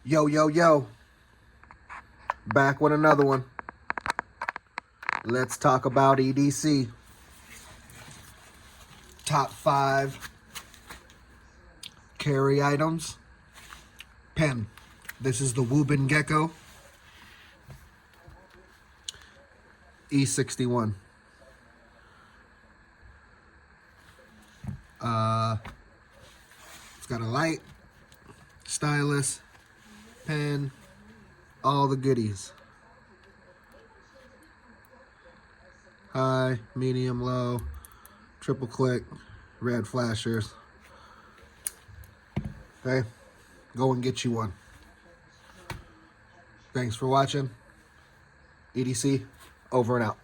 Yo, yo, yo. Back with another one. Let's talk about EDC. Top 5 carry items. Pen. This is the Wuben Gecko. E61. It's got a light, stylus, pen, all the goodies. High, medium, low, triple click, red flashers. Okay, go and get you one. Thanks for watching. EDC, over and out.